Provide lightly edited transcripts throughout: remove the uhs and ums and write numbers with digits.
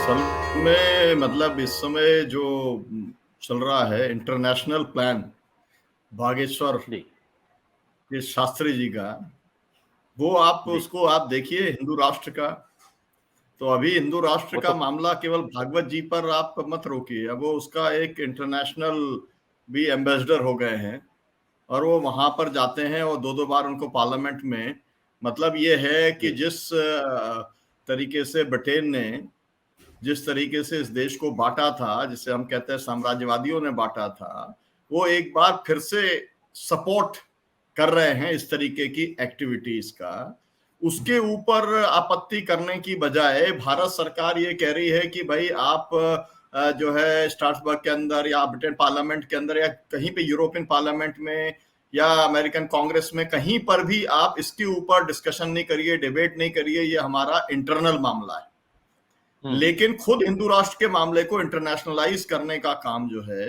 असल में मतलब इस समय जो चल रहा है इंटरनेशनल प्लान बागेश्वर जी। के शास्त्री जी का, वो आप जी। उसको आप देखिए हिंदू राष्ट्र का। तो अभी हिंदू राष्ट्र वो का तो मामला केवल भागवत जी पर आप मत रोकिए, अब वो उसका एक इंटरनेशनल भी एम्बेसडर हो गए हैं और वो वहां पर जाते हैं और दो दो बार उनको पार्लियामेंट में, मतलब ये है कि जी। जिस तरीके से ब्रिटेन ने जिस तरीके से इस देश को बांटा था, जिसे हम कहते हैं साम्राज्यवादियों ने बांटा था, वो एक बार फिर से सपोर्ट कर रहे हैं इस तरीके की एक्टिविटीज का। उसके ऊपर आपत्ति करने की बजाय भारत सरकार ये कह रही है कि भाई आप जो है स्ट्रासबर्ग के अंदर या ब्रिटेन पार्लियामेंट के अंदर या कहीं पे यूरोपियन पार्लियामेंट में या अमेरिकन कांग्रेस में कहीं पर भी आप इसके ऊपर डिस्कशन नहीं करिए, डिबेट नहीं करिए, ये हमारा इंटरनल मामला है। लेकिन खुद हिंदू राष्ट्र के मामले को इंटरनेशनलाइज करने का काम जो है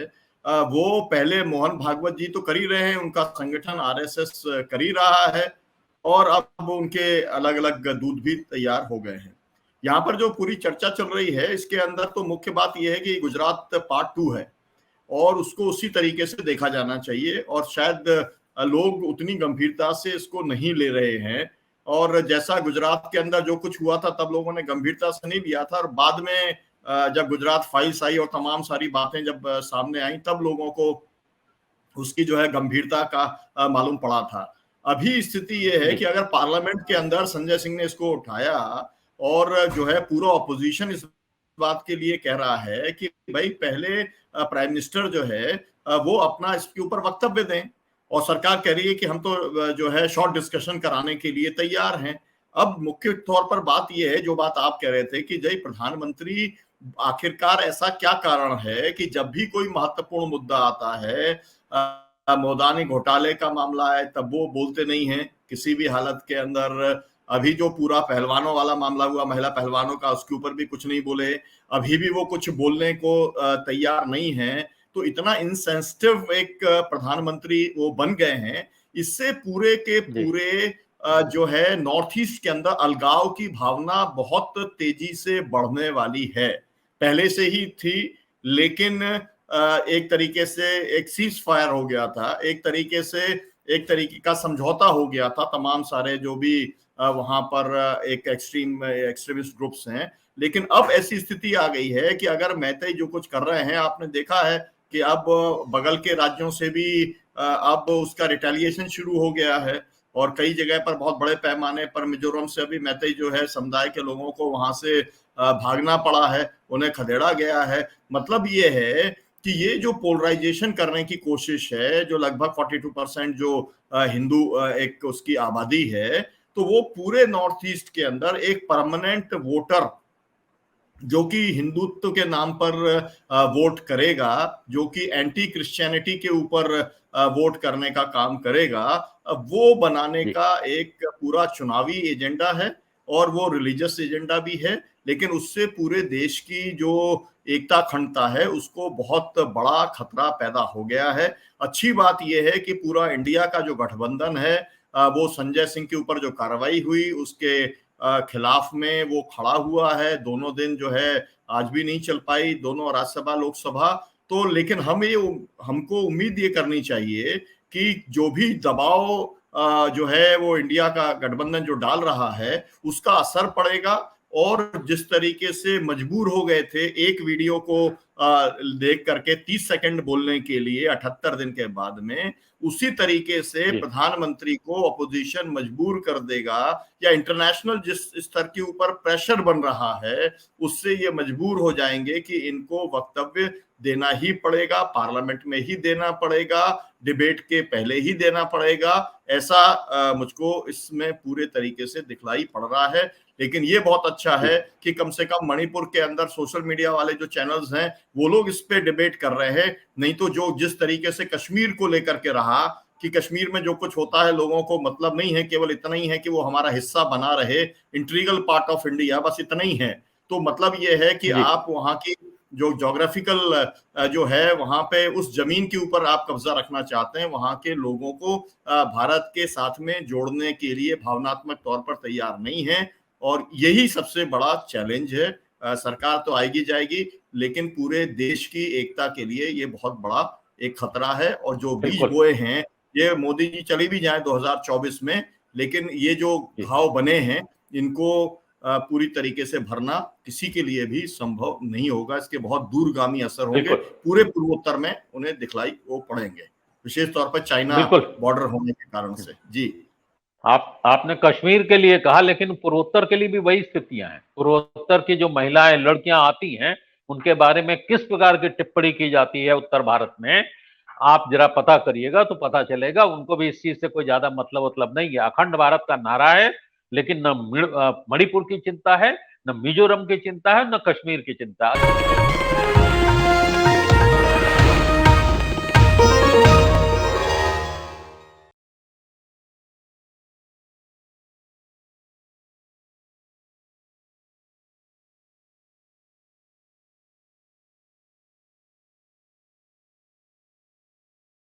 वो पहले मोहन भागवत जी तो कर ही रहे हैं, उनका संगठन आरएसएस कर ही रहा है और अब उनके अलग अलग दूत भी तैयार हो गए हैं। यहाँ पर जो पूरी चर्चा चल रही है इसके अंदर तो मुख्य बात यह है कि गुजरात पार्ट 2 है और उसको उसी तरीके से देखा जाना चाहिए और शायद लोग उतनी गंभीरता से इसको नहीं ले रहे हैं। और जैसा गुजरात के अंदर जो कुछ हुआ था तब लोगों ने गंभीरता से नहीं लिया था और बाद में जब गुजरात फाइल्स आई और तमाम सारी बातें जब सामने आई तब लोगों को उसकी जो है गंभीरता का मालूम पड़ा था। अभी स्थिति ये है जी। कि अगर पार्लियामेंट के अंदर संजय सिंह ने इसको उठाया और जो है पूरा ऑपोजिशन इस बात के लिए कह रहा है कि भाई पहले प्राइम मिनिस्टर जो है वो अपना इसके ऊपर वक्तव्य दें और सरकार कह रही है कि हम तो जो है शॉर्ट डिस्कशन कराने के लिए तैयार हैं। अब मुख्य तौर पर बात यह है जो बात आप कह रहे थे कि जय प्रधानमंत्री आखिरकार ऐसा क्या कारण है कि जब भी कोई महत्वपूर्ण मुद्दा आता है, मोदानी घोटाले का मामला है, तब वो बोलते नहीं है किसी भी हालत के अंदर। अभी जो पूरा पहलवानों वाला मामला हुआ, महिला पहलवानों का, उसके ऊपर भी कुछ नहीं बोले, अभी भी वो कुछ बोलने को तैयार नहीं है। तो इतना इनसेंसिटिव एक प्रधानमंत्री वो बन गए हैं, इससे पूरे के जी। पूरे जो है नॉर्थ ईस्ट के अंदर अलगाव की भावना बहुत तेजी से बढ़ने वाली है, पहले से ही थी। लेकिन एक तरीके से एक सीज फायर हो गया था, एक तरीके का समझौता हो गया था तमाम सारे जो भी वहां पर एक एक्सट्रीमिस्ट ग्रुप्स हैं। लेकिन अब ऐसी स्थिति आ गई है कि अगर मैतेई जो कुछ कर रहे हैं, आपने देखा है कि अब बगल के राज्यों से भी अब उसका रिटेलिएशन शुरू हो गया है और कई जगह पर बहुत बड़े पैमाने पर मिजोरम से अभी मैतेई जो है समुदाय के लोगों को वहां से भागना पड़ा है, उन्हें खदेड़ा गया है। मतलब ये है कि ये जो पोलराइजेशन करने की कोशिश है, जो लगभग 42% जो हिंदू एक उसकी आबादी है, तो वो पूरे नॉर्थ ईस्ट के अंदर एक परमानेंट वोटर जो कि हिंदुत्व के नाम पर वोट करेगा, जो कि एंटी क्रिश्चियनिटी के ऊपर वोट करने का काम करेगा, वो बनाने जी। का एक पूरा चुनावी एजेंडा है और वो रिलीजियस एजेंडा भी है। लेकिन उससे पूरे देश की जो एकता अखंडता है उसको बहुत बड़ा खतरा पैदा हो गया है। अच्छी बात यह है कि पूरा इंडिया का जो गठबंधन है वो संजय सिंह के ऊपर जो कार्रवाई हुई उसके खिलाफ में वो खड़ा हुआ है। दोनों दिन जो है आज भी नहीं चल पाई, दोनों राज्यसभा लोकसभा। तो लेकिन हमको उम्मीद ये करनी चाहिए कि जो भी दबाव जो है वो इंडिया का गठबंधन जो डाल रहा है उसका असर पड़ेगा। और जिस तरीके से मजबूर हो गए थे एक वीडियो को देख करके 30 सेकंड बोलने के लिए 78 दिन के बाद में, उसी तरीके से जी। प्रधानमंत्री को अपोजिशन मजबूर कर देगा या इंटरनेशनल जिस स्तर के ऊपर प्रेशर बन रहा है उससे ये मजबूर हो जाएंगे कि इनको वक्तव्य देना ही पड़ेगा, पार्लियामेंट में ही देना पड़ेगा, डिबेट के पहले ही देना पड़ेगा। ऐसा मुझको इसमें पूरे तरीके से दिखलाई पड़ रहा है। लेकिन ये बहुत अच्छा जी। है कि कम से कम मणिपुर के अंदर सोशल मीडिया वाले जो चैनल्स हैं वो लोग इस पे डिबेट कर रहे हैं। नहीं तो जो जिस तरीके से कश्मीर को लेकर के रहा कि कश्मीर में जो कुछ होता है लोगों को मतलब नहीं है, केवल इतना ही है कि वो हमारा हिस्सा बना रहे, इंटीग्रल पार्ट ऑफ इंडिया, बस इतना ही है। तो मतलब ये है कि जी। आप वहां की जो जोग्राफिकल जो है वहां पे उस जमीन के ऊपर आप कब्जा रखना चाहते हैं, वहां के लोगों को भारत के साथ में जोड़ने के लिए भावनात्मक तौर पर तैयार नहीं है। और यही सबसे बड़ा चैलेंज है सरकार तो आएगी जाएगी, लेकिन पूरे देश की एकता के लिए ये बहुत बड़ा एक खतरा है। और जो बीज बोए हैं, ये मोदी जी चली भी जाए 2024 में, लेकिन ये जो घाव बने हैं इनको पूरी तरीके से भरना किसी के लिए भी संभव नहीं होगा। इसके बहुत दूरगामी असर होंगे, पूरे पूर्वोत्तर में उन्हें दिखलाई वो पड़ेंगे, विशेष तौर पर चाइना बॉर्डर होने के कारण से। जी, आपने कश्मीर के लिए कहा, लेकिन पूर्वोत्तर के लिए भी वही स्थितियां हैं। पूर्वोत्तर की जो महिलाएं, लड़कियां आती हैं, उनके बारे में किस प्रकार की टिप्पणी की जाती है उत्तर भारत में, आप जरा पता करिएगा तो पता चलेगा। उनको भी इस चीज से कोई ज्यादा मतलब नहीं है। अखंड भारत का नारा है, लेकिन न मणिपुर की चिंता है, न मिजोरम की चिंता है, न कश्मीर की चिंता है।